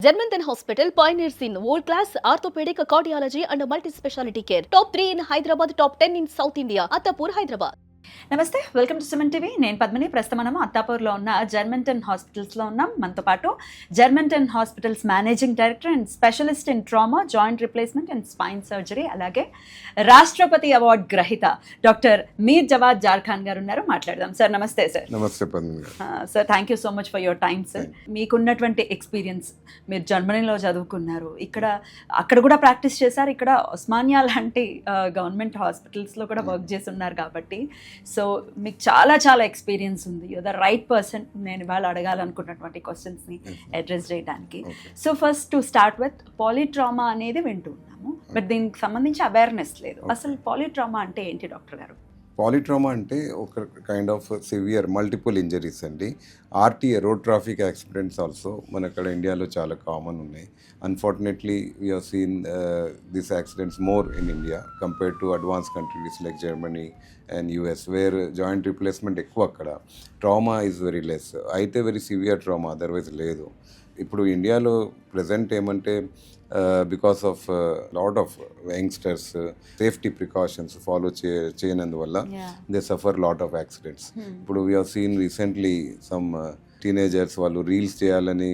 Germanten Hospital pioneers in world-class orthopedic cardiology and multi-specialty care. Top 3 in Hyderabad, top 10 in South India. Attapur, Hyderabad. నమస్తే, welcome to Suman TV. నేను పద్మిని. ప్రస్తుతం మనము అత్తాపూర్లో ఉన్న జర్మంటన్ హాస్పిటల్స్లో ఉన్నాం. మనతో పాటు జర్మంటన్ hospitals managing director and specialist in trauma, joint replacement and spine surgery, అలాగే రాష్ట్రపతి అవార్డు గ్రహీత డాక్టర్ మీర్ జవాద్ జార్ ఖాన్ గారు ఉన్నారు. మాట్లాడదాం. సార్ నమస్తే. సార్ నమస్తే Padmini. Sir thank you so much for your time. Sir మీకున్నటువంటి ఎక్స్పీరియన్స్, మీరు జర్మనీలో చదువుకున్నారు, అక్కడ కూడా ప్రాక్టీస్ చేశారు, ఇక్కడ ఉస్మానియా లాంటి గవర్నమెంట్ హాస్పిటల్స్లో కూడా వర్క్ చేసి ఉన్నారు కాబట్టి సో మీకు చాలా చాలా ఎక్స్పీరియన్స్ ఉంది. యు ద రైట్ పర్సన్ నేను ఇవాళ అడగాలనుకున్నటువంటి క్వశ్చన్స్ని అడ్రస్ చేయడానికి. So first to start with polytrauma అనేది వింటున్నాము, బట్ దీనికి సంబంధించి అవేర్నెస్ లేదు. అసలు పాలీట్రామా అంటే ఏంటి డాక్టర్ గారు? పాలీట్రామా అంటే ఒక kind of severe multiple injuries అండి. RTA, road traffic accidents also మన ఇక్కడ ఇండియాలో చాలా కామన్ ఉన్నాయి. Unfortunately we have seen this accidents more in India compared to advance countries like Germany and US, where joint replacement ఎక్కువ. అక్కడ trauma is very less, అయితే very severe trauma otherwise లేదు. ఇప్పుడు ఇండియాలో ప్రజెంట్ ఏమంటే because of lot of youngsters safety precautions follow చేయనందువల్ల they suffer lot of accidents. ఇప్పుడు we have seen recently some teenagers వాళ్ళు రీల్స్ చేయాలని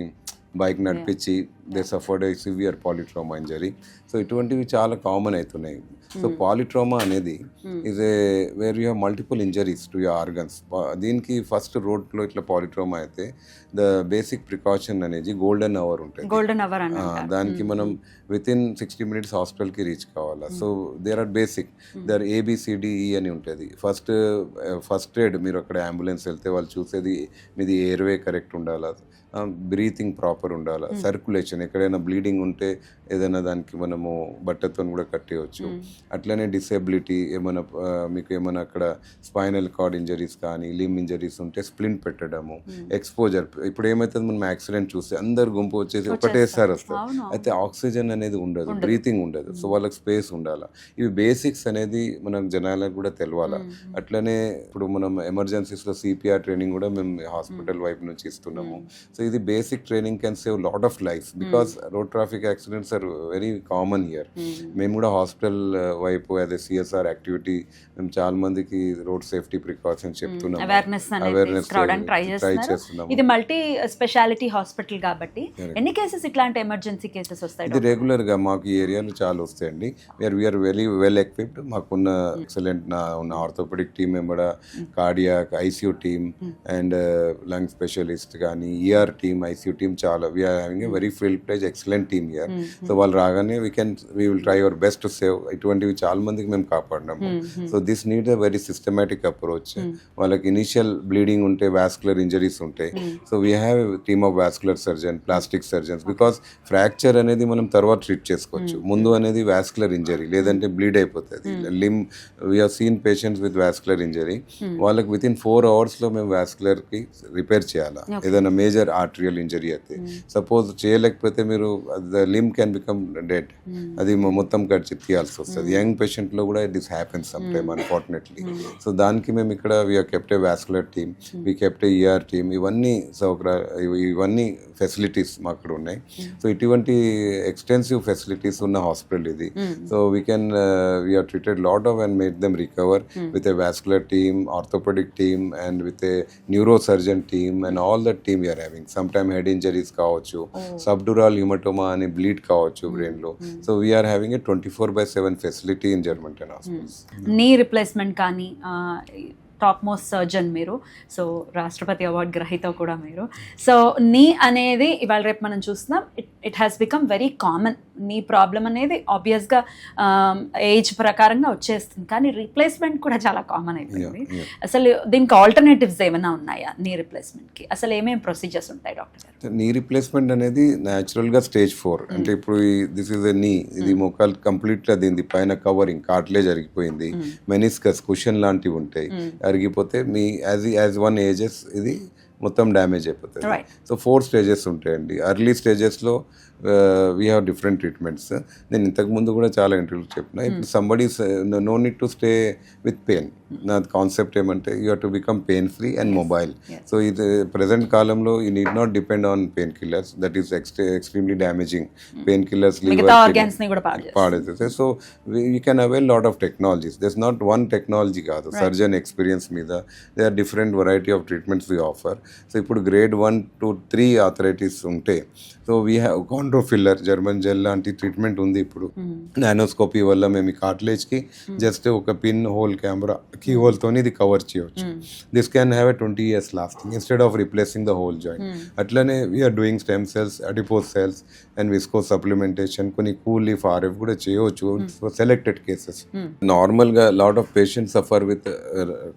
బైక్ నడిపించి they suffered a severe polytrauma injury. So ఇటువంటివి చాలా కామన్ అవుతున్నాయి. సో పాలీట్రామా అనేది is a where you have multiple injuries to your organs. దీనికి first రోడ్లో ఇట్లా పాలీట్రామా అయితే ద బేసిక్ ప్రికాషన్ అనేది గోల్డెన్ అవర్ ఉంటుంది. దానికి మనం విత్ ఇన్ 60 minutes హాస్పిటల్కి రీచ్ కావాలా. So there are basic, there ABCDE అని ఉంటుంది. ఫస్ట్ ఎయిడ్, మీరు అక్కడ అంబులెన్స్ వెళ్తే వాళ్ళు చూసేది మీది ఎయిర్వే కరెక్ట్ ఉండాలా, బ్రీతింగ్ ప్రాపర్ ఉండాలా, సర్క్యులేషన్, ఎక్కడైనా బ్లీడింగ్ ఉంటే ఏదైనా దానికి మనము బట్టతో కూడా కట్టేయచ్చు. అట్లనే డిసేబిలిటీ, ఏమైనా మీకు ఏమైనా అక్కడ స్పైనల్ కార్డ్ ఇంజరీస్ కానీ లిమ్ ఇంజరీస్ ఉంటే స్ప్లింట్ పెట్టడము, ఎక్స్పోజర్. ఇప్పుడు ఏమవుతుంది, మనం యాక్సిడెంట్ చూస్తే అందరు గుంపు వచ్చేసి ఒకటేసారి వస్తారు, అయితే ఆక్సిజన్ అనేది ఉండదు, బ్రీతింగ్ ఉండదు. సో వాళ్ళకి స్పేస్ ఉండాలా. ఇవి బేసిక్స్ అనేది మనకు జనాలకు కూడా తెలవాలా. అట్లనే ఇప్పుడు మనం ఎమర్జెన్సీస్లో CPR ట్రైనింగ్ కూడా మేము హాస్పిటల్ వైపు నుంచి ఇస్తున్నాము. సో ఇది basic training can save lot of life because road traffic accidents are very common here. మేము కూడా హాస్పిటల్ వైపు అదే CSR యాక్టివిటీ మేము చాలా మందికి రోడ్ సేఫ్టీ ప్రికాషన్స్ చెప్తున్నాం, అవేర్నెస్ ట్రై చేస్తున్నాం. ఇది మల్టీ స్పెషాలిటీ హాస్పిటల్ కాబట్టి ఎన్ని కేసెస్ ఇట్లాంటి ఎమర్జెన్సీ కేసెస్ వస్తాయి? ఇది రెగ్యులర్ గా మాకు ఈ ఏరియాలో చాలా వస్తాయండి. We are very well equipped. మాకున్న ఎక్సలెంట్ ఉన్న orthopaedic team member, cardiac, ICU team and lung specialist కానీ ER టీమ్, ICU టీమ్ చాలా. We are having a very full fledged excellent team here. So వాళ్ళు రాగానే we will try our best to save. ఇటువంటివి చాలా మందికి మేము కాపాడినాము. So this need a very systematic approach. వాళ్ళకి ఇనిషియల్ బ్లీడింగ్ ఉంటే, వాస్కులర్ ఇంజరీస్ ఉంటాయి, so we have a team of vascular surgeon, plastic surgeons. Because fracture అనేది మనం తర్వాత ట్రీట్ చేసుకోవచ్చు, ముందు అనేది వాస్కులర్ ఇంజరీ లేదంటే బ్లీడ్ అయిపోతుంది. Limb, we have seen patients with vascular injury, వాళ్ళకి విత్ ఇన్ 4 hours లో మేము వాస్కులర్కి రిపేర్ చేయాలా. ఏదైనా మేజర్ ఆర్టరియల్ ఇంజరీ అయితే సపోజ్ చేయలేకపోతే మీరు the limb can become dead, అది మొత్తం కడిచి తీయాల్సి వస్తుంది. యంగ్ పేషెంట్లో కూడా this happens some time unfortunately. So దానికి మేము ఇక్కడ we kept a vascular team, we kept a ER team. ఇవన్నీ ఫెసిలిటీస్ మాకు అక్కడ ఉన్నాయి. సో ఇటువంటి ఎక్స్టెన్సివ్ ఫెసిలిటీస్ ఉన్న హాస్పిటల్ ఇది. So we are treated lot of and made them recover with a vascular team, orthopaedic team and with a neuro surgeon team and all that team we are having. Some time head injuries కావచ్చు, subdural haematoma అని bleed కావచ్చు brain లో. So we are having a 24/7 facility in Germanten hospitals. Knee replacement కానీ top most surgeon మీరు, so రాష్ట్రపతి award గ్రహీత కూడా మీరు. సో నీ అనేది ఇవాళ రేపు మనం చూస్తున్నాం, it has become very common. నీ ప్రాబ్లం అనేది ఆబ్వియస్గా ఏజ్ ప్రకారంగా వచ్చేస్తుంది, కానీ రీప్లేస్మెంట్ కూడా చాలా కామన్ అయిపోయింది. అసలు దీనికి ఆల్టర్నేటివ్స్ ఏమైనా ఉన్నాయా నీ రిప్లేస్మెంట్కి? అసలు ఏమేమి ప్రొసీజర్స్ ఉంటాయి డాక్టర్ గారు? నీ రిప్లేస్మెంట్ అనేది న్యాచురల్గా Stage 4 అంటే ఇప్పుడు దిస్ ఈజ్ ఎ నీ, ఇది మోకాలు కంప్లీట్గా దీని పైన కవరింగ్ కార్ట్లేజ్ అరిగిపోయింది, మెనిస్కస్ కుషన్ లాంటివి ఉంటాయి, అరిగిపోతే మీ యాజ్ వన్ ఏజెస్ ఇది మొత్తం డ్యామేజ్ అయిపోతుంది. సో 4 stages ఉంటాయండి. ఎర్లీ స్టేజెస్లో వీ హ్యావ్ డిఫరెంట్ ట్రీట్మెంట్స్. నేను ఇంతకు ముందు కూడా చాలా ఇంటర్వ్యూలు చెప్పిన, ఇప్పుడు somebody no need to stay with pain. నా కాన్సెప్ట్ ఏమంటే you have to become pain free and mobile. So ఇది ప్రజెంట్ కాలంలో you need not depend on pain killers, that is extremely damaging. Pain killers పాడైతే. So you can avail lot of technologies. This not one technology కాదు, surgeon experience మీద they are different variety of treatments we offer. So ఇప్పుడు grade 1 to 3 arthritis ఉంటే, so we have Chondrofiller, German gel లాంటి treatment ఉంది ఇప్పుడు. Nanoscopy వల్ల మేము ఈ కార్టిలేజ్కి జస్ట్ ఒక పిన్ హోల్ కెమెరా కీ హోల్తోని ఇది కవర్ చేయవచ్చు. This can have a 20 years lasting instead of replacing the whole joint. అట్లనే we are doing stem cells, adipose cells and viscosupplementation. కొన్ని కూల్ లీఫ్ ఆర్ఎఫ్ కూడా చేయవచ్చు సెలెక్టెడ్ కేసెస్. నార్మల్గా lot of patients suffer with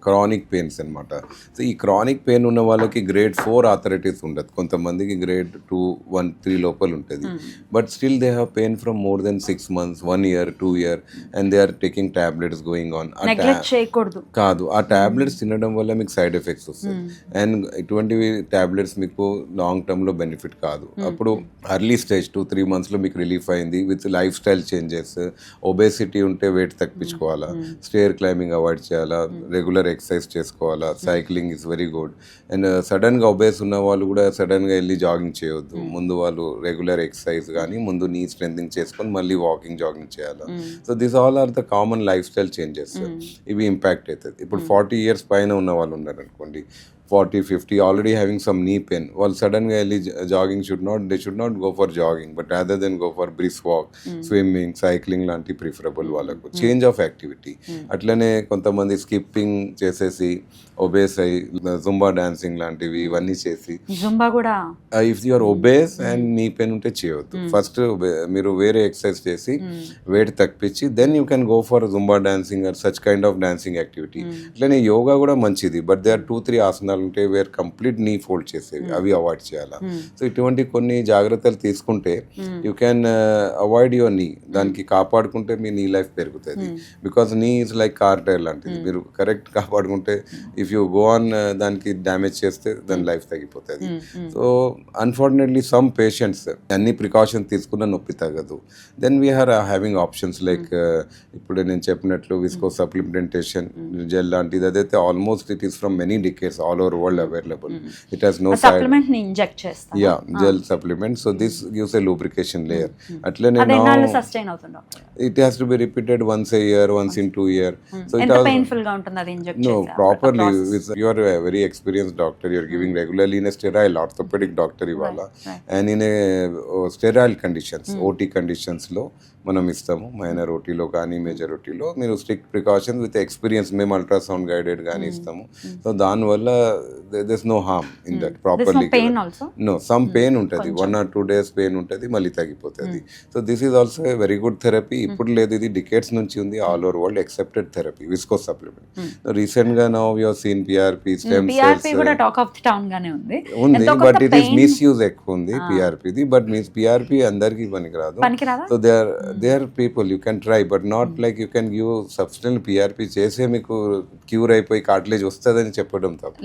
chronic pains అనమాట. So ఈ chronic pain ఉన్న వాళ్ళకి grade 4 arthritis ఉండదు, కొంతమందికి గ్రేడ్ 2, 1, 3 లోపల ఉంటుంది. But still they have pain from more than 6 months, 1 year, 2 year and they are taking tablets going on. కాదు, ఆ టాబ్లెట్స్ తినడం వల్ల మీకు సైడ్ ఎఫెక్ట్స్ వస్తాయి అండ్ ఇటువంటివి టాబ్లెట్స్ మీకు లాంగ్ టర్మ్ లో బెనిఫిట్ కాదు. అప్పుడు అర్లీ స్టేజ్ 2-3 months లో మీకు రిలీఫ్ అయింది with life style changes. Obesity ఉంటే వెయిట్ తగ్గించుకోవాలా, స్టేర్ క్లైంబింగ్ అవాయిడ్ చేయాలా, రెగ్యులర్ ఎక్సర్సైజ్ చేసుకోవాలా, cycling is very good. And sudden గా ఒబేస్ ఉన్న వాళ్ళు కూడా సడన్ గా వెళ్ళి జాగింగ్ చేయొద్దు. ముందు వాళ్ళు రెగ్యులర్ ఎక్సర్సైజ్ కానీ ముందు నీ స్ట్రెంథింగ్ చేసుకొని మళ్ళీ వాకింగ్ జాగింగ్ చేయాలా. So this all are the common life style changes. ఇవి ఇంపాక్ట్ అవుతుంది. ఇప్పుడు 40 years పైన ఉన్న వాళ్ళు ఉన్నారు అనుకోండి, 40-50 already having some knee pain, వాళ్ళు సడన్గా వెళ్ళి jogging they should not go for jogging but rather than go for brisk walk, swimming, cycling లాంటి ప్రిఫరబుల్ వాళ్ళకు. Change of activity. అట్లనే కొంతమంది స్కిప్పింగ్ చేసేసి ఒబేస్ అయ్యి జుంబా డాన్సింగ్ లాంటివి ఇవన్నీ చేసి, జుంబా కూడా if you're obese and knee pain ఉంటే చేయవద్దు. ఫస్ట్ మీరు వేరే ఎక్సర్సైజ్ చేసి వెయిట్ తగ్గించి then you can go for Zumba dancing or such kind of dancing activity. అట్లనే యోగా కూడా మంచిది, బట్ దే ఆర్ 2-3 ఆసనాలు ఉంటే వేర్ కంప్లీట్ నీ ఫోల్డ్ చేసేవి, అవి అవాయిడ్ చేయాలా. సో ఇటువంటి కొన్ని జాగ్రత్తలు తీసుకుంటే యూ క్యాన్ అవాయిడ్ యువర్ నీ. దానికి కాపాడుకుంటే మీ నీ లైఫ్ పెరుగుతుంది. బికాస్ నీ ఈజ్ లైక్ కార్ టైర్ లాంటిది, మీరు కరెక్ట్ కాపాడుకుంటే ఇఫ్ యూ గో ఆన్ దానికి డ్యామేజ్ చేస్తే దాని లైఫ్ తగ్గిపోతుంది. సో అన్ఫార్చునేట్లీ సమ్ పేషెంట్స్ అన్ని ప్రికాషన్స్ తీసుకున్న నొప్పి తగ్గదు. Then we are having options like ఇప్పుడు నేను చెప్పినట్లు విస్కో సప్లిమెంటేషన్ జెల్ లాంటిది. అదైతే almost it is from many decades all over world available. It has no supplement ని ఇంజెక్ట్ చేస్తారు. Yeah, gel supplement. So this gives a lubrication layer. అట్లనే sustain అవుతుంది. It has to be repeated once a year, once in 2 years. So ఎంత painful గా ఉంటుంది అది inject చేస్తే? No, properly. You are a very experienced doctor. You are giving regularly in a sterile orthopedic doctor ivala, and in a sterile conditions, OT conditions లో మనం ఇస్తాము. Minor ఓటీలో కానీ major ఓటీలో మీరు స్ట్రిక్ట్ ప్రికాషన్స్ విత్ ఎక్స్పీరియన్స్ మేము ultrasound guided కానీ ఇస్తాము. So దానివల్ల there's no harm in that. Properly no, some pain ఉంటుంది, 1 or 2 days పెయిన్ ఉంటుంది, మళ్ళీ తగ్గిపోతుంది. So this is also a very good therapy. ఇప్పుడు లేదు, ఇది డికేట్స్ నుంచి ఉంది, all over world accepted therapy viscosupplement. Recent గా now we have seen PRP, stem cells కూడా టాక్ ఆఫ్ ది టౌన్ గానే ఉంది, బట్ ఇట్ ఈస్ మిస్యూజ్ ఎక్కువ ఉంది పిఆర్పిది. బట్ మీన్స్ పిఆర్పి అందరికి పనికిరాదు. So they are people you can try, but not like you can give substance. PRP చేసే మీకు cure అయిపోయి కార్టిలేజ్ వస్తుందని చెప్పడం తప్పు.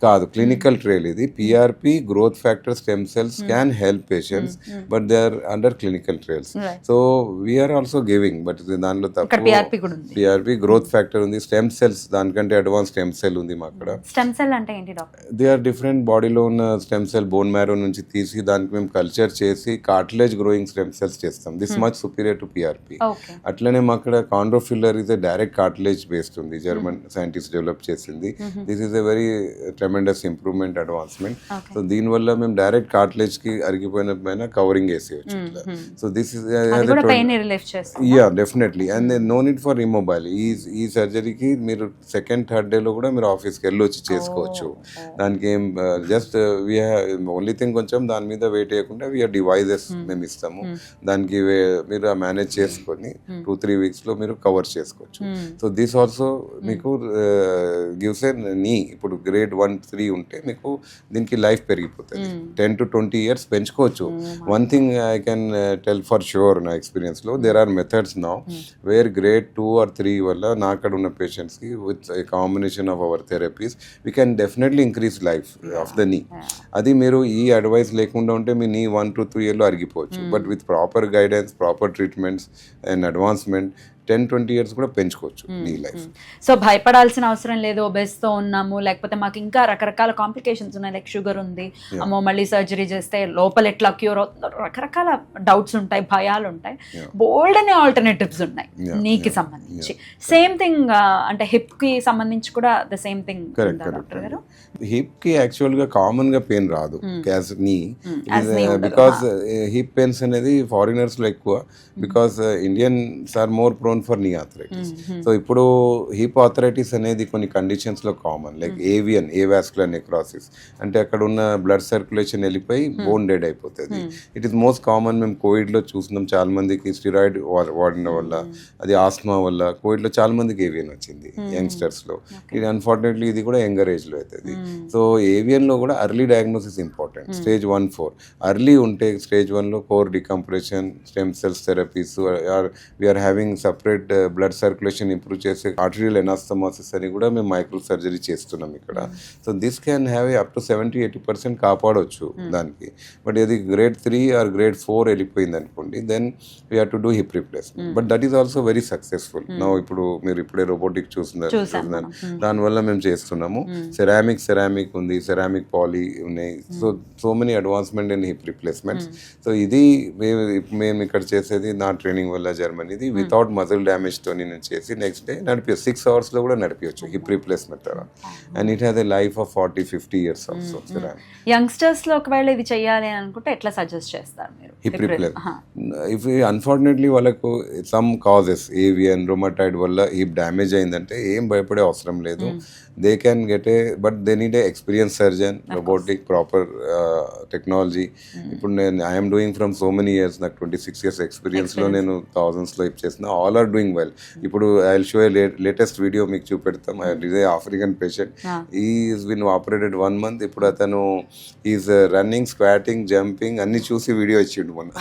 కాదు, క్లినికల్ ట్రయల్ ఇది. PRP, growth factor, stem cells can help patients, but they are under clinical trials. So we're also giving, but దానిలో తప్పు. పిఆర్పి, గ్రోత్ ఫ్యాక్టర్ ఉంది, స్టెమ్ సెల్స్ దానికంటే అడ్వాన్స్ స్టెమ్ సెల్ ఉంది మా అక్కడ. స్టెమ్ సెల్ అంటే ఏంటి డాక్టర్? దే ఆర్ డిఫరెంట్ బాడీలో ఉన్న స్టెమ్ సెల్, బోన్ మ్యారో నుంచి తీసి దానికి మేము కల్చర్ చేసి కార్టిలేజ్ గ్రోయింగ్ స్టెమ్ సెల్స్ చేస్తాం. This much superior to PRP. అట్లనే మా అక్కడ Chondrofiller is a direct cartilage based ఉంది, జర్మన్ సైంటిస్ట్ డెవలప్ చేసింది. This is a very tremendous improvement, advancement. So దీనివల్ల మేము డైరెక్ట్ కార్టిలేజ్ కి అరిగిపోయిన పైన కవరింగ్ వేసేయచ్చు. So this is yeah definitely, and no need for removal. ఈ సర్జరీకి మీరు 2nd, 3rd డే లో కూడా మీరు ఆఫీస్కి వెళ్ళి వచ్చి చేసుకోవచ్చు. దానికి ఏం జస్ట్ ఓన్లీ థింగ్ కొంచెం దాని మీద వెయిట్ చేయకుండా వీఆర్ డివైజెస్ మేము ఇస్తాము. దానికి మీరు మేనేజ్ చేసుకొని 2-3 weeks లో మీరు కవర్ చేసుకోవచ్చు. సో దిస్ ఆల్సో మీకు గివ్స్ సే నీ ఇప్పుడు గ్రేడ్ 1-3 ఉంటే మీకు దీనికి లైఫ్ పెరిగిపోతుంది 10 to 20 years పెంచుకోవచ్చు. One thing I can tell for sure నా ఎక్స్పీరియన్స్లో there are methods now where grade 2 or 3 వల్ల నా అక్కడ ఉన్న పేషెంట్స్కి with combination of our therapies we can definitely increase life of the knee. అది మీరు ఈ అడ్వైస్ లేకుండా ఉంటే మీ నీ 1 to 2 years అరిగిపోవచ్చు. But with proper guidance, proper treatments and advancement 10-20 years కూడా పెంచుకోవచ్చు నీ లైఫ్. సో భయపడాల్సిన అవసరం లేదు. ఒబేస్తో ఉన్నాము, లేకపోతే మాకు ఇంకా రకరకాల కాంప్లికేషన్స్ ఉన్నాయి, లైక్ షుగర్ ఉంది, అమ్మో మళ్ళీ సర్జరీ చేస్తే లోపల ఎట్లా క్యూర్ అవుతుందో, రకరకాల డౌట్స్ ఉంటాయి, భయాలు ఉంటాయి. బోల్డ్ అనే ఆల్టర్నేటివ్స్ ఉన్నాయి నీకి సంబంధించి. సేమ్ థింగ్ అంటే హిప్ కి సంబంధించి కూడా ద సేమ్ థింగ్ డాక్టర్ గారు. హిప్ కి యాక్చువల్ గా కామన్ గా పెయిన్ రాదు as knee, because hip pains అనేది ఫారినర్స్ లో ఎక్కువ, because Indians are more prone for knee arthritis. So ఇప్పుడు హిప్ ఆర్థరైటిస్ అనేది కొన్ని కండిషన్స్ లో common, like AVN, avascular necrosis, అంటే అక్కడ ఉన్న బ్లడ్ సర్క్యులేషన్ వెళ్ళిపోయి బోన్ డెడ్ అయిపోతుంది. It is most common. మేము కోవిడ్ లో చూస్తున్నాం చాలా మందికి స్టిరాయిడ్ వాడిన వల్ల, అది ఆస్మా వల్ల కోవిడ్ లో చాలా మందికి ఏవియన్ వచ్చింది యంగ్స్టర్స్ లో. ఇది అన్ఫార్చునేట్లీ ఇది కూడా యంగర్ ఏజ్ లో అవుతుంది. సో ఏవియన్ లో కూడా early diagnosis important. Stage 1-4 early ఉంటే స్టేజ్ 1 లో core decompression, stem cells therapies, we're having separate blood circulation improve చేసే ఆర్టరియల్ ఎనాస్తమాసిస్ అని కూడా మేము మైక్రో సర్జరీ చేస్తున్నాం ఇక్కడ. So this can have up to 70-80% కాపాడవచ్చు దానికి. బట్ ఇది గ్రేడ్ 3 or grade 4 వెళ్ళిపోయింది అనుకోండి, then we have to do hip replacement. But that is also very successful. నా ఇప్పుడు మీరు ఇప్పుడే రోబోటిక్ చూస్తున్నారు, దానివల్ల మేము చేస్తున్నాము. సెరామిక్ ఉంది, సెరామిక్ పాలీ ఉన్నాయి. So many advancement in hip replacements. So ఇది మేము ఇక్కడ చేసేది నా ట్రైనింగ్ వల్ల జర్మనీది. వితౌట్ మజిల్ డ్యామేజ్ తో నేను చేసి నెక్స్ట్ డే నడిపించచ్చు, 6 hours లో కూడా నడిపించచ్చు హిప్ రిప్లేస్మెంట్ ద్వారా. And it has a life of 40-50 years also. Youngsters లో ఒకవేళ ఇది చేయాలి అని అనుకుంటే ఎట్లా సజెస్ట్ చేస్తారు మీరు? హిప్ రిప్లేస్ ఇఫ్ అన్ఫార్చునేట్లీ వాళ్ళకు సమ్ కాజెస్, ఏవియన్, రొమటాయిడ్ వల్ల హిప్ డ్యామేజ్ అయిందంటే ఏం భయపడే అవసరం లేదు. They can get but they need a experience surgeon, robotic, proper technology. ఇప్పుడు నేను I'm doing from so many years, నాకు 26 years ఎక్స్పీరియన్స్ లో నేను thousands లో హిప్ చేసిన. All are doing well. ఇప్పుడు I will show a latest video మీకు చూపెడతాం. Is a African patient, is been operated 1 month. ఇప్పుడు అతను ఈజ్ రన్నింగ్, స్క్వాటింగ్, జంపింగ్ అన్ని చూసి వీడియో ఇచ్చిండు మొన్న.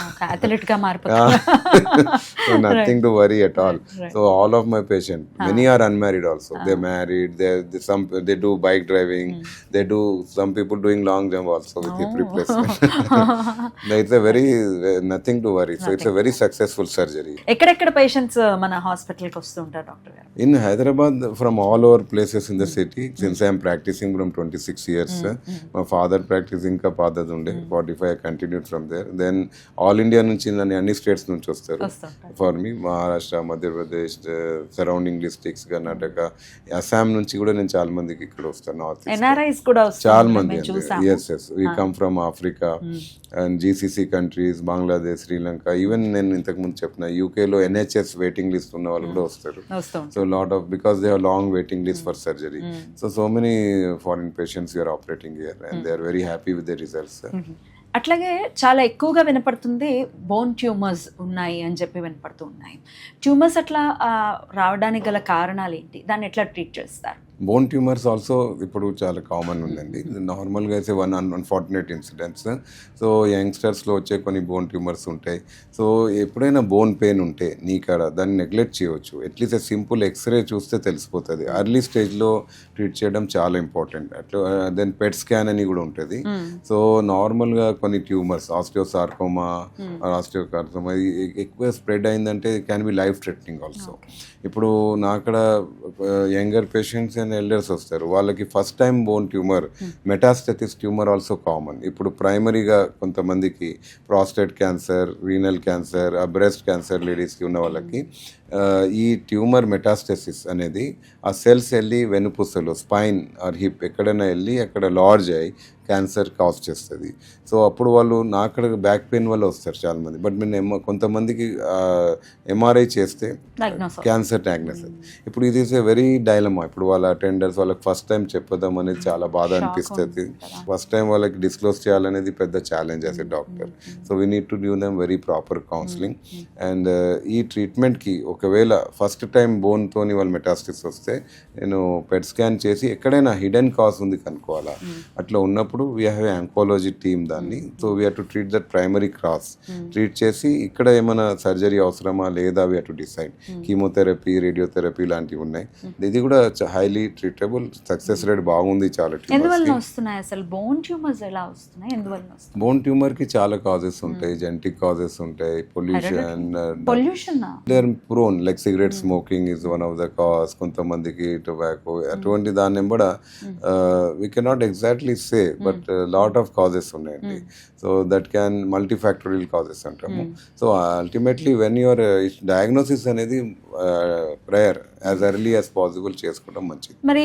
So nothing to worry at all. So all of my patients, many are unmarried also. They're married, they do bike driving, they do, some people doing long jump also with hip replacement. It's a very nothing to worry. So it's a very successful surgery. ఎక్కడెక్కడ patients మన hospital కి వస్తుంటారు doctor గారు? In Hyderabad, from all over places in the city, since I am practicing from 26 years. My father practicing ka padadunde 45, I continued from there. Then all India నుంచి అన్ని states నుంచి వస్తారు for me. Maharashtra, Madhya Pradesh, surrounding districts, Karnataka, Assam నుంచి కూడా నేను చాలా మందికి ఇక్కడ వస్తాను. నార్త్ ఎన్ఆర్ఐస్ కూడా చాలా మంది. Yes we come from Africa and GCC countries, Bangladesh, Sri Lanka. Even నేను ఇంతకు ముందు చెప్పిన యూకేలో NHS వెయిటింగ్ లిస్ట్ ఉన్న వాళ్ళు కూడా వస్తారు. So lot of, because they are long waiting list for surgery. So many foreign patients you're operating here and they are very happy with the results. అట్లాగే చాలా ఎక్కువగా వినపడుతుంది బోన్ ట్యూమర్స్ ఉన్నాయి అని చెప్పి వినపడుతూ ఉన్నాయి. ట్యూమర్స్ అట్లా రావడానికి గల కారణాలు ఏంటి? దాన్ని ఎట్లా ట్రీట్ చేస్తారు? బోన్ ట్యూమర్స్ ఆల్సో ఇప్పుడు చాలా కామన్ ఉందండి. నార్మల్గా అయితే అన్ఫార్చునేట్ ఇన్సిడెంట్స్. సో యంగ్స్టర్స్లో వచ్చే కొన్ని బోన్ ట్యూమర్స్ ఉంటాయి. సో ఎప్పుడైనా బోన్ పెయిన్ ఉంటే నీ కాడ దాన్ని నెగ్లెక్ట్ చేయవచ్చు. అట్లీస్ట్ సింపుల్ ఎక్స్రే చూస్తే తెలిసిపోతుంది. ఎర్లీ స్టేజ్లో ట్రీట్ చేయడం చాలా ఇంపార్టెంట్. అట్లా దెన్ పెట్ స్కాన్ అని కూడా ఉంటుంది. సో నార్మల్గా కొన్ని ట్యూమర్స్, ఆస్టియోసార్కోమా, ఆస్టియోకార్సోమా ఎక్కువ స్ప్రెడ్ అయిందంటే can be life threatening also. ఇప్పుడు నా అక్కడ యంగర్ పేషెంట్స్ అండ్ ఎల్డర్స్ వస్తారు, వాళ్ళకి first time bone tumour, metastatic tumour also common. ఇప్పుడు ప్రైమరీగా కొంతమందికి prostate cancer, renal cancer, breast cancer లేడీస్కి ఉన్న వాళ్ళకి ఈ ట్యూమర్ మెటాస్టెసిస్ అనేది ఆ సెల్స్ వెళ్ళి వెనుపూసలు, స్పైన్ ఆర్ హిప్ ఎక్కడైనా వెళ్ళి అక్కడ లార్జ్ అయ్యి క్యాన్సర్ కాజ్ చేస్తుంది. సో అప్పుడు వాళ్ళు అక్కడ బ్యాక్ పెయిన్ వల్ల వస్తారు చాలామంది. బట్ మేము కొంతమందికి MRI చేస్తే క్యాన్సర్ డయాగ్నోస్. ఇప్పుడు ఇది ఈస్ ఎ వెరీ డైలమా. ఇప్పుడు వాళ్ళ అటెండర్స్ వాళ్ళకి ఫస్ట్ టైం చెప్పదాం అనేది చాలా బాధ అనిపిస్తుంది. ఫస్ట్ టైం వాళ్ళకి డిస్క్లోజ్ చేయాలనేది పెద్ద challenge as a doctor. So we need to give them very proper counselling. And ఈ ట్రీట్మెంట్కి ఒక ఒకవేళ ఫస్ట్ టైం బోన్తోని వాళ్ళు మెటాస్టిస్ వస్తే నేను పెట్ స్కాన్ చేసి ఎక్కడైనా హిడెన్ కాజ్ ఉంది కనుక్కోవాలా. అట్లా ఉన్నప్పుడు వీ హ్యావ్ ఆంకాలజీ టీమ్ దాన్ని. So we have to treat that primary cross, treat చేసి ఇక్కడ ఏమైనా సర్జరీ అవసరమా లేదా we have to decide. Chemotherapy, radiotherapy లాంటివి ఉన్నాయి. ఇది కూడా హైలీ ట్రీటబుల్, సక్సెస్ రేట్ బాగుంది చాలా. ఎందువల్ల వస్తున్నాయి అసలు బోన్ ట్యూమర్స్ ఎలా వస్తున్నాయి, ఎందువల్ల వస్తున్నాయి? బోన్ ట్యూమర్ కి చాలా కాజెస్ ఉంటాయి, జెనెటిక్ కాజెస్ ఉంటాయి, pollution, they are prone like cigarette smoking is one of the cause, కొంతమందికి టొబాకో, అటువంటి దాన్ని కూడా we cannot exactly say, but lot of causes ఉన్నాయండి. So that can multifactorial causes అంటాము. So ultimately when your diagnosis అనేది prior as early as possible చేసుకోవడం మంచిది. మరి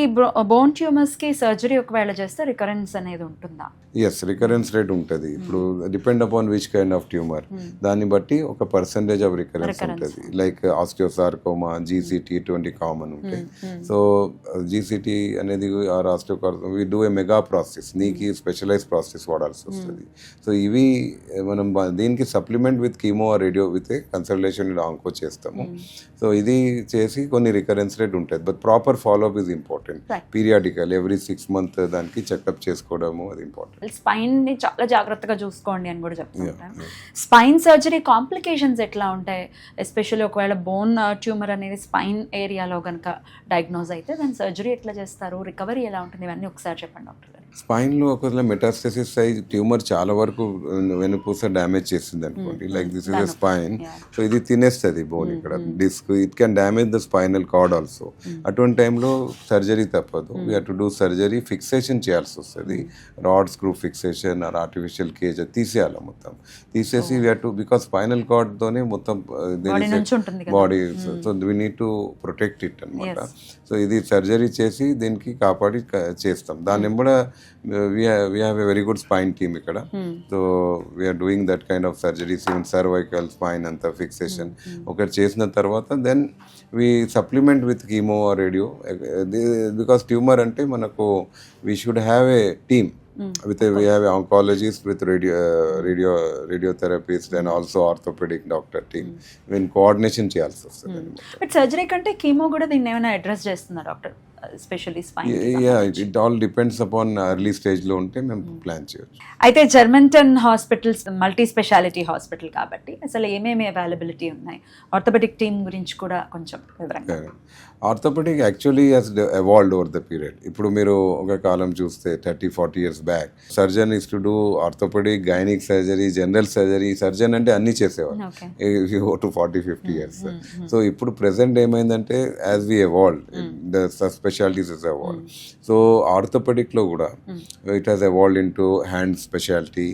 బోన్ ట్యూమర్స్ కి సర్జరీ ఒకవేళ చేస్తే రికరెన్స్ అనేది ఉంటుందా? ఎస్, రికరెన్స్ రేట్ ఉంటుంది. ఇప్పుడు depend upon which kind of tumour, దాన్ని బట్టి ఒక పర్సెంటేజ్ ఆఫ్ రికరెన్స్ ఉంటుంది. లైక్ ఆస్టియోసార్కోమా, జీసీటీ ఇటువంటి కామన్ ఉంటాయి. సో జీసీటీ అనేది or osteosarcoma we do a mega process, నీకు స్పెషలైజ్ ప్రాసెస్ వాడాల్సి వస్తుంది. సో ఇవి మనం దీనికి supplement with chemo radio with consultation onco చేస్తాము. సో ఇది చేసి కొన్ని రికరెన్స్ రేట్ ఉంటుంది. But proper follow up is important. Periodical every 6 months దానికి చెకప్ చేసుకోవడము అది ఇంపార్టెంట్. స్పైన్ ని చాలా జాగ్రత్తగా చూసుకోండి అని కూడా చెప్తుంటాను. స్పైన్ సర్జరీ కాంప్లికేషన్స్ ఎట్లా ఉంటాయి? ఎస్పెషల్లీ ఒకవేళ బోన్ ట్యూమర్ అనేది స్పైన్ ఏరియాలో కనుక డయాగ్నోజ్ అయితే దాని సర్జరీ ఎట్లా చేస్తారు, రికవరీ ఎలా ఉంటుంది, ఇవన్నీ ఒకసారి చెప్పండి డాక్టర్ గారు. స్పైన్లో ఒకవేళ మెటాస్టసిస్ అయ్యి ట్యూమర్ చాలా వరకు వెనుపూస డ్యామేజ్ చేసింది అనుకోండి, like this is a spine. So ఇది తినేస్తుంది బోన్, ఇక్కడ disc, it can damage the spinal cord also. అటువంటి టైంలో సర్జరీ తప్పదు. We have to do surgery, fixation చేయాల్సి వస్తుంది. Rod screw fixation or artificial cage తీసేయాలి, మొత్తం తీసేసి we have to, because spinal కార్డ్తోనే మొత్తం body, so we need to protect it అనమాట. సో ఇది సర్జరీ చేసి దీనికి కాపాడి చేస్తాం. దాన్ని కూడా we have a very good spine team ikkada. So we are doing that kind of surgeries, even cervical, spine anta fixation okar chesina tarvata then we supplement with chemo or radio, because tumor ante manaku we should have a team with we have an oncologist with radiotherapist and also orthopedic doctor team. when coordination cheyalsi vastadi. But surgery kante chemo kuda దీన్ని ఏమైనా address చేస్తుందా doctor? Especially spine. It all depends upon early stage లో ఉంటే మేము plan చేయొచ్చు. అయితే జర్మంటన్ hospitals multi speciality hospital కాబట్టి అసలు ఏమేమి అవైలబిలిటీ ఉన్నాయి, ఆర్థోపెడిక్ టీమ్ గురించి కూడా కొంచెం వివరంగా. Orthopaedic actually has evolved over the period. ఇప్పుడు మీరు ఒక కాలం చూస్తే 30-40 years back surgeon is to do orthopaedic, gynaec surgery, general surgery. Surgeon అంటే అన్ని చేసేవాళ్ళు to 40-50 years. సో ఇప్పుడు ప్రెసెంట్ ఏమైందంటే as we evolve the specialities is evolve. So ఆర్థోపెడిక్లో కూడా it has evolved into hand speciality,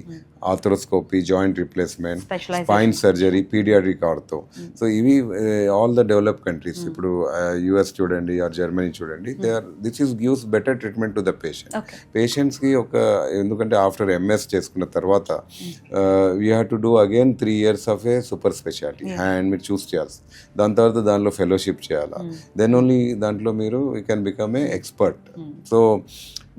arthroscopy, joint replacement, spine surgery, paediatric ortho. So ఇవి all the develop countries. ఇప్పుడు US చూడండి are Germany చూడండి, this is gives better treatment to the patient. పేషెంట్స్కి ఒక, ఎందుకంటే after MS చేసుకున్న తర్వాత we have to do again 3 years of A super speciality hand మీరు చూస్ చేయాల్సి, దాని తర్వాత దానిలో ఫెలోషిప్ చేయాలా, దెన్ ఓన్లీ దాంట్లో మీరు you can become a expert. So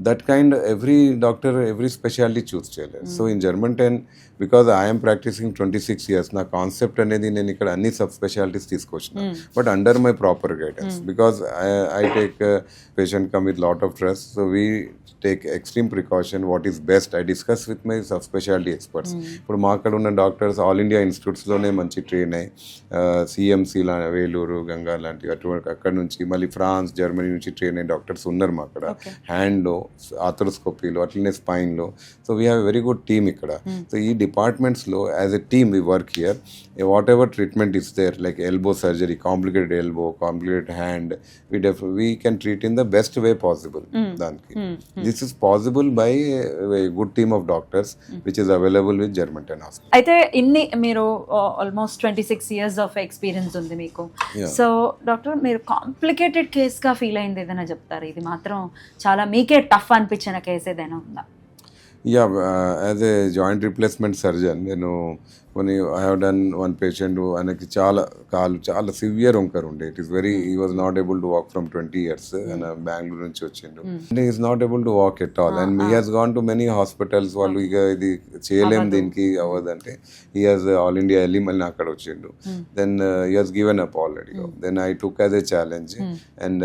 that kind, every doctor, every specialty choose cheyaleru. So in Germanten, because I am practicing 26 years, na concept anedi nenu ikkada anni sub specialties teeskochna, but under my proper guidance, because I take patient come with lot of trust, so we take extreme precaution, what is best I discuss with my sub specialty experts. ఇప్పుడు మా అక్కడ ఉన్న doctors all India ఇన్స్టిట్యూట్స్లోనే మంచి train అయ్యి CMC Vellore, Ganga లాంటి అటువంటి అక్కడ నుంచి మళ్ళీ ఫ్రాన్స్, జర్మనీ నుంచి ట్రైన్ అయ్యే డాక్టర్స్ ఉన్నారు మా అక్కడ. హ్యాండ్లో, ఆర్థ్రోస్కోపీలో, అట్లనే స్పైన్లో. So we have very good team ఇక్కడ. సో ఈ డిపార్ట్మెంట్స్లో as a team we work here. Whatever treatment is there, like elbow surgery, complicated elbow, complicated hand, we can treat in the best way possible. దానికి this is possible by good team of doctors which is available with Germanten hospital. అయితే ఇన్ని మీరు almost 26 years of experience ఉంది మీకు. So doctor, మీరు complicated కేస్గా feel అయింది ఏదైనా చెప్తారు? ఇది మాత్రం చాలా మీకే టఫ్ అనిపించిన కేసు ఏదైనా ఉందా? Yeah, as a joint replacement surgeon, I have done one patient who ఆయనకి చాలా సివియర్ వంకర్ ఉండే. It is very he was not able to walk from 20 years ఆయన బెంగళూరు నుంచి వచ్చిండు. And is not able to walk at all and he has gone to many hospitals. వాళ్ళు ఇక ఇది చేయలేం దీనికి అవ్వదంటే హీ హాజ్ ఆల్ ఇండియా వెళ్ళి మళ్ళీ అక్కడ వచ్చిండు. Then he has given up already. Then I took as a challenge and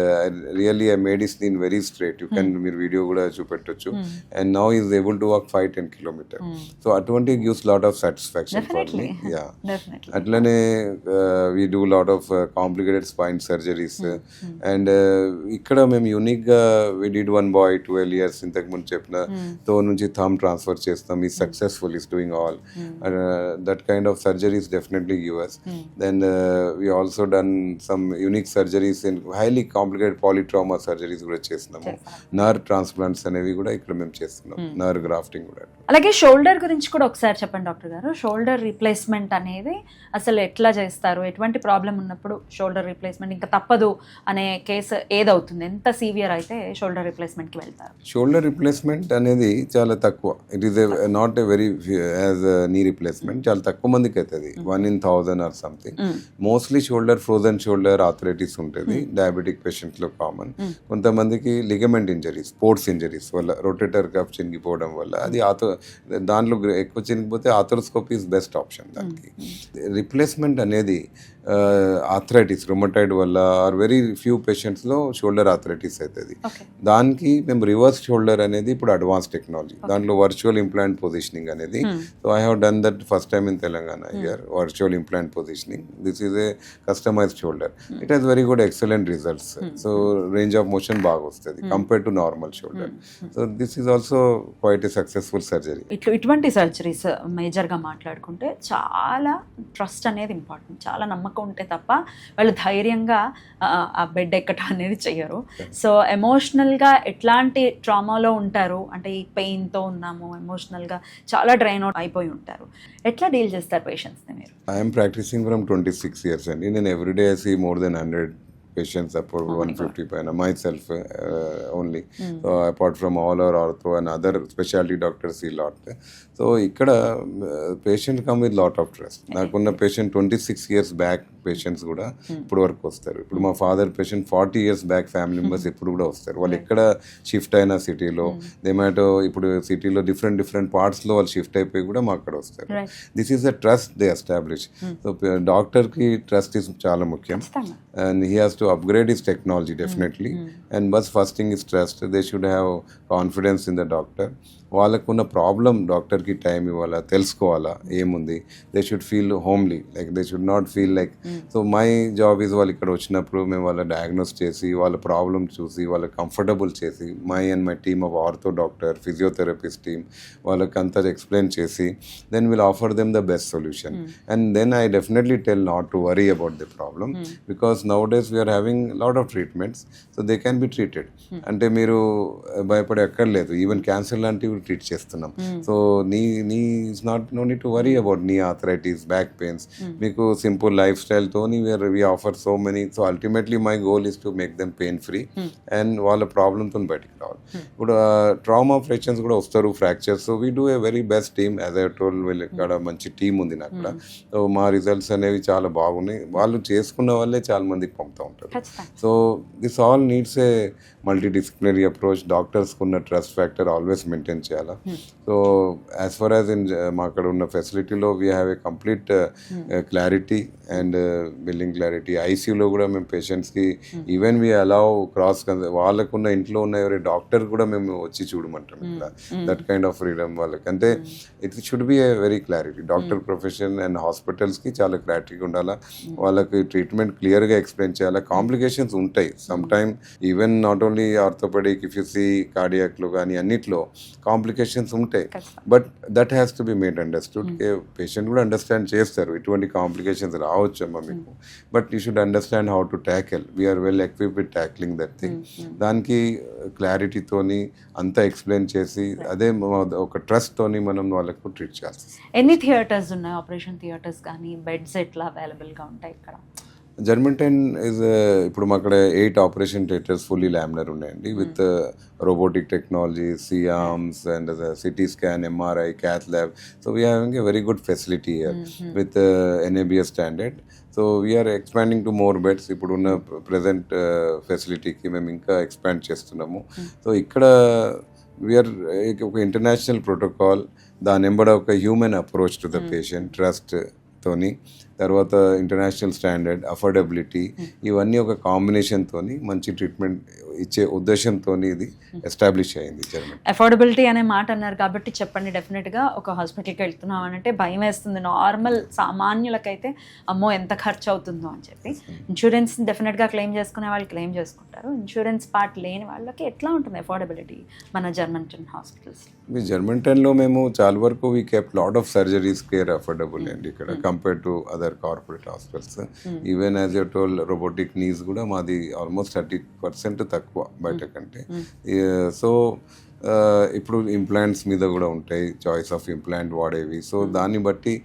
really I made his knee very straight. You can మీరు వీడియో కూడా చూపెట్టొచ్చు. And now is able to walk 5-10 kilometers. So అటువంటి gives lot of satisfaction for me. Yeah, అట్లనే we do lot of complicated spine surgeries. And ఇక్కడ మేము unique గా we did one boy 12 years ఇంతకు ముందు చెప్పిన తో నుంచి థమ్ ట్రాన్స్ఫర్ చేస్తాం. ఈ successful is doing all that kind of surgeries definitely give us. Then we also done some unique surgeries in highly complicated polytrauma surgeries కూడా చేస్తున్నాము. నర్ ట్రాన్స్ప్లాంట్స్ అనేవి కూడా ఇక్కడ మేము చేస్తున్నాం. నర్ గ్రాఫ్టింగ్ కూడా. అలాగే షోల్డర్ గురించి కూడా ఒకసారి చెప్పండి డాక్టర్ గారు. షోల్డర్ రీప్లేస్మెంట్ అనేది అసలు ఎట్లా చేస్తారు, ఎటువంటి ప్రాబ్లం ఉన్నప్పుడు షోల్డర్ రీప్లేస్మెంట్ ఇంకా తప్పదు అనే కేసు ఏదవుతుంది, ఎంత సీవియర్ అయితే షోల్డర్ రీప్లేస్మెంట్కి వెళ్తారు? షోల్డర్ రీప్లేస్మెంట్ అనేది చాలా తక్కువ. It is not a very as knee replacement చాలా తక్కువ మందికి అవుతుంది. 1 in 1000 or something. Mostly shoulder frozen shoulder arthritis ఉంటుంది డయాబెటిక్ పేషెంట్స్లో కామన్. కొంతమందికి లిగమెంట్ ఇంజరీస్, స్పోర్ట్స్ ఇంజరీస్ వల్ల రొటేటర్ కప్ చినిగిపోవడం వల్ల అది దాంట్లో ఎక్కువ చినిగిపోతే ఆథరోస్కోపీ ఇస్ బెస్ట్ ఆప్షన్. దానికి రిప్లేస్మెంట్ అనేది ఆర్థరైటిస్ రొమటాయిడ్ వల్ల ఆర్ వెరీ ఫ్యూ పేషెంట్స్లో షోల్డర్ ఆర్థరైటిస్ అవుతుంది. దానికి మేము రివర్స్ షోల్డర్ అనేది ఇప్పుడు అడ్వాన్స్ టెక్నాలజీ, దాంట్లో వర్చువల్ ఇంప్లాంట్ పొజిషనింగ్ అనేది. So I have done that first time in Telangana here. Virtual implant positioning, this is a customized shoulder. It has very good excellent results. So range of motion బాగా వస్తుంది compare to normal shoulder. So this is also quite a successful surgery. ఇటువంటి surgeries మేజర్గా మాట్లాడుకుంటే చాలా trust అనేది important. చాలా నమ్మకం ఉంటే తప్ప వాళ్ళు ధైర్యంగా ఆ బెడ్ ఎక్కటం అనేది చెయ్యరు. సో ఎమోషనల్గా ఎట్లాంటి ట్రామాలో ఉంటారు అంటే ఈ పెయిన్తో ఉన్నాము, ఎమోషనల్గా చాలా డ్రైన్ అవుట్ అయిపోయి ఉంటారు. ఎట్లా డీల్ చేస్తారు పేషెంట్స్ని మీరు? ఐఎమ్ ప్రాక్టీసింగ్ ఫ్రమ్ 26 years అండి. నేను everyday I see more than 100 patients, about 150 paina myself only. So apart from all our ortho and other specialty doctors see lot. So ikkada patient come with lot of trust. Nakunna patient 26 years back patients కూడా ఇప్పుడు వరకు వస్తారు. ఇప్పుడు మా father patient 40 years back family members ఇప్పుడు కూడా వస్తారు. వాళ్ళు ఎక్కడ షిఫ్ట్ అయినా సిటీలో దేమాటో ఇప్పుడు సిటీలో డిఫరెంట్ పార్ట్స్లో వాళ్ళు షిఫ్ట్ అయిపోయి కూడా మా అక్కడ వస్తారు. This is the trust they establish. So డాక్టర్కి ట్రస్ట్ ఇస్ చాలా ముఖ్యం. And he has to upgrade his technology definitely. And bus first thing is trust. They should have confidence in the doctor. వాళ్ళకున్న problem డాక్టర్కి time ఇవ్వాలా, తెలుసుకోవాలా ఏముంది. They should feel homely, like they should not feel like. So my job is వాళ్ళు ఇక్కడ వచ్చినప్పుడు మేము వాళ్ళ డయాగ్నోస్ చేసి వాళ్ళ ప్రాబ్లమ్ చూసి వాళ్ళకి కంఫర్టబుల్ చేసి my and my team of ortho doctor, physiotherapist team వాళ్ళకి అంతా ఎక్స్ప్లెయిన్ చేసి then will offer them the best solution. And then I definitely tell not to worry about the problem because nowadays we're having lot of treatments. So they can be treated. అంటే మీరు భయపడే ఎక్కర్లేదు. Even cancer లాంటివి treat చేస్తున్నాం. So knee is not no need to worry about knee arthritis, back pains. మీకు simple life స్టైల్తో we offer so many. So ultimately my goal is to make them pain free and వాళ్ళ ప్రాబ్లమ్తో బయటికి రావాలి. ఇప్పుడు trauma operations కూడా వస్తారు, fractures. So we do a very best team. As I told, వీళ్ళు ఇక్కడ మంచి టీమ్ ఉంది నాకు కూడా. సో మా రిజల్ట్స్ అనేవి చాలా బాగున్నాయి. వాళ్ళు చేసుకున్న వాళ్ళే చాలా మందికి పంపుతూ ఉంటారు. So this all needs a multidisciplinary approach. డాక్టర్స్కి ఉన్న ట్రస్ట్ ఫ్యాక్టర్ ఆల్వేస్ మెయింటైన్ చేయాలా. So as far as in మా అక్కడ ఉన్న ఫెసిలిటీలో we have a complete clarity and building clarity. ఐసీయూలో కూడా మేము పేషెంట్స్కి ఈవెన్ వీ అలౌ క్రాస్ వాళ్ళకున్న ఇంట్లో ఉన్న ఎవరి డాక్టర్ కూడా మేము వచ్చి చూడమంటాం ఇక్కడ. దట్ కైండ్ ఆఫ్ ఫ్రీడమ్ వాళ్ళకి. అంటే it should be a very clarity. Doctor profession and హాస్పిటల్స్కి చాలా క్లారిటీగా ఉండాలా. వాళ్ళకి ట్రీట్మెంట్ క్లియర్గా ఎక్స్ప్లెయిన్ చేయాలా. కాంప్లికేషన్స్ ఉంటాయి some time. Even not only orthopaedic, if you see కార్డియాక్లో కానీ అన్నిట్లో కాంప్లికేషన్స్ ఉంటాయి. But that has to be made understood. Patient కూడా అండర్స్టాండ్ చేస్తారు ఇటువంటి కాంప్లికేషన్స్ రావచ్చమ్మా మీకు, but you should understand how to tackle. We are well equipped with tackling that thing. దానికి క్లారిటీతోని అంతా ఎక్స్ప్లెయిన్ చేసి అదే ఒక ట్రస్ట్తోని మనం వాళ్ళకు ట్రీట్ చేస్తాం. ఎన్ని థియేటర్స్ ఉన్నాయి, ఆపరేషన్ థియేటర్స్ కానీ బెడ్స్ ఎట్లా అవైలబుల్గా ఉంటాయి ఇక్కడ? Germanten is ఇప్పుడు మా అక్కడ 8 ఆపరేషన్ థియేటర్స్ ఫుల్లీ లామినర్ ఉన్నాయండి with robotic technology, C-arms and the CT scan, MRI, cath lab. So we are having a very good facility here with NABS standard. So we are expanding to more beds. ఇప్పుడున్న present ఫెసిలిటీకి మేము ఇంకా expand చేస్తున్నాము. So ఇక్కడ we are ఒక international protocol, దాని వెంబడ ఒక human approach to the patient, trust తోని, తర్వాత ఇంటర్నేషనల్ స్టాండర్డ్, అఫోర్డబిలిటీ, ఇవన్నీ ఒక కాంబినేషన్తోని మంచి ట్రీట్మెంట్ ఇచ్చే ఉద్దేశంతో ఇది ఎస్టాబ్లిష్ అయింది జర్మనీ. అఫోర్డబిలిటీ అనే మాట అన్నారు కాబట్టి చెప్పండి, డెఫినెట్గా ఒక హాస్పిటల్కి వెళ్తున్నాం అంటే భయం వేస్తుంది. నార్మల్ సామాన్యులకైతే అమ్మో ఎంత ఖర్చు అవుతుందో అని చెప్పి. ఇన్సూరెన్స్ డెఫినెట్గా క్లెయిమ్ చేసుకునే వాళ్ళు క్లెయిమ్ చేసుకుంటారు. ఇన్సూరెన్స్ పార్ట్ లేని వాళ్ళకి ఎట్లా ఉంటుంది అఫోర్డబిలిటీ మన జర్మంటన్ హాస్పిటల్స్? మీ జర్మంటన్లో మేము చాలా వరకు we kept lot of surgeries care affordable అండి ఇక్కడ compare to other corporate hospitals. Even as you told robotic knees కూడా మాది ఆల్మోస్ట్ 30% తక్కువ బయట కంటే. సో ఇప్పుడు ఇంప్లాంట్స్ మీద కూడా ఉంటాయి, చాయిస్ ఆఫ్ ఇంప్లాంట్ వాడేవి. సో దాన్ని బట్టి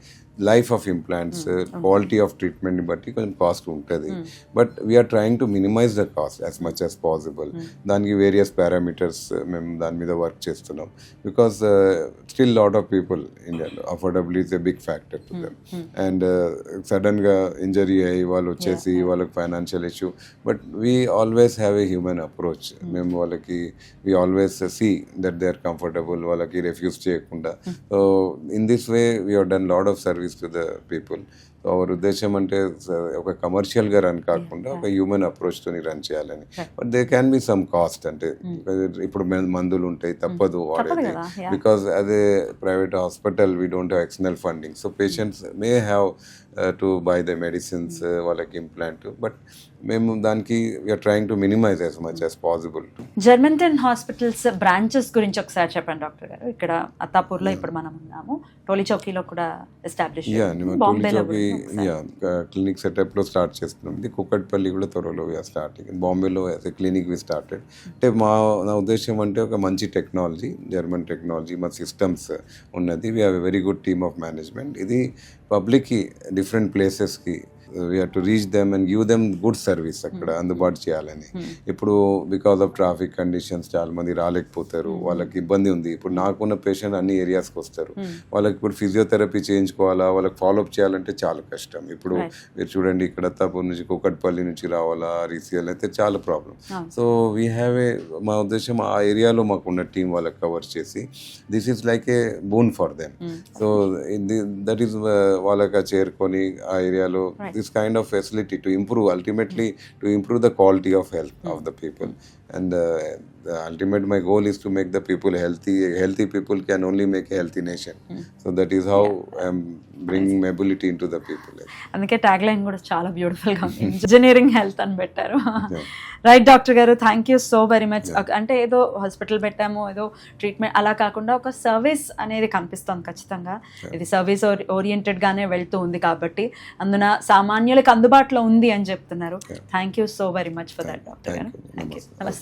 life of implants, quality of ట్రీట్మెంట్ని బట్టి కొంచెం కాస్ట్ ఉంటుంది. But we are trying to minimise the cost as much as possible. దానికి వేరియస్ పారామీటర్స్ మేము దాని మీద వర్క్ చేస్తున్నాం. Because still lot of people ఇండియాలో affordability is a big factor to them. And సడన్గా ఇంజరీ అయ్యి వాళ్ళు వచ్చేసి వాళ్ళకి financial issue. But we always have a human approach. మేము వాళ్ళకి we always see that they are comfortable, వాళ్ళకి రిఫ్యూజ్ చేయకుండా. So in this way we have done lot of service to the people. So our ఉద్దేశం అంటే ఒక కమర్షియల్గా run కాకుండా ఒక హ్యూమన్ అప్రోచ్తోని రన్ చేయాలని. But they can be some cost, అంటే ఇప్పుడు మందులు ఉంటాయి తప్పదు వాడేది. బికాస్ అదే private hospital we don't have external funding. So patients may have to buy the medicines, వాళ్ళకి ఇంప్లాంట్. బట్ మేము దానికి we are trying to minimize as much as possible. Germanten hospitals branches గురించి ఒకసారి చెప్పండి డాక్టర్ గారు. ఇక్కడ అత్తాపూర్లో ఇప్పుడు మనం ఉన్నాము, టోలీ చౌకీలో కూడా ఎస్టాబ్లిష్, క్లినిక్ సెటప్లో స్టార్ట్ చేస్తున్నాం. ఇది కుక్కట్పల్లి కూడా త్వరలో స్టార్టింగ్. బాంబేలో క్లినిక్ వి స్టార్టెడ్. అంటే నా ఉద్దేశం అంటే ఒక మంచి టెక్నాలజీ, జర్మన్ టెక్నాలజీ, మా సిస్టమ్స్ ఉన్నది. We have a very good team of management. ఇది పబ్లిక్కి డిఫరెంట్ ప్లేసెస్కి we have to reach them and give them good service అక్కడ అందుబాటు చేయాలని. ఇప్పుడు బికాస్ ఆఫ్ ట్రాఫిక్ కండిషన్స్ చాలా మంది రాలేకపోతారు, వాళ్ళకి ఇబ్బంది ఉంది. ఇప్పుడు నాకున్న పేషెంట్ అన్ని ఏరియాస్కి వస్తారు, వాళ్ళకి ఇప్పుడు ఫిజియోథెరపీ చేయించుకోవాలా, వాళ్ళకి ఫాలోఅప్ చేయాలంటే చాలా కష్టం. ఇప్పుడు మీరు చూడండి, ఇక్కడ అత్తాపూర్ నుంచి కుకట్పల్లి నుంచి రావాలా, రీసీఎల్ అయితే చాలా ప్రాబ్లం. సో వీ హ్యావ్ ఏ, మా ఉద్దేశం ఆ ఏరియాలో మాకున్న టీం వాళ్ళకి కవర్ చేసి this is like A boon for them. So that is వాళ్ళకి చేరుకొని ఆ ఏరియాలో this kind of facility to improve, ultimately to improve the quality of health of the people. And the ultimate my goal is to make the people healthy. Healthy people can only make a healthy nation. So that is how I am bringing mobility into the people. అందుకే tag line కూడా చాలా beautiful గా ఉంది, engineering health అని పెట్టారు. Right doctor గారు, thank you so very much. అంటే ఏదో హాస్పిటల్ పెట్టాము, ఏదో ట్రీట్మెంట్ అలా కాకుండా ఒక సర్వీస్ అనేది కనిపిస్తుంది ఖచ్చితంగా. ఇది సర్వీస్ ఓరియంటెడ్ గానే వెళ్తూ ఉంది కాబట్టి అందున సామాన్యులకు అందుబాటులో ఉంది అని చెప్తున్నారు. Thank you so very much for that doctor గారు. Thank you. నమస్తే.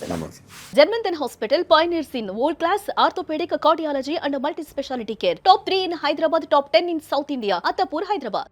Germanten Hospital pioneers in world-class orthopedic, cardiology and multi-speciality care. Top 3 in Hyderabad, top 10 in South India. Attapur, Hyderabad.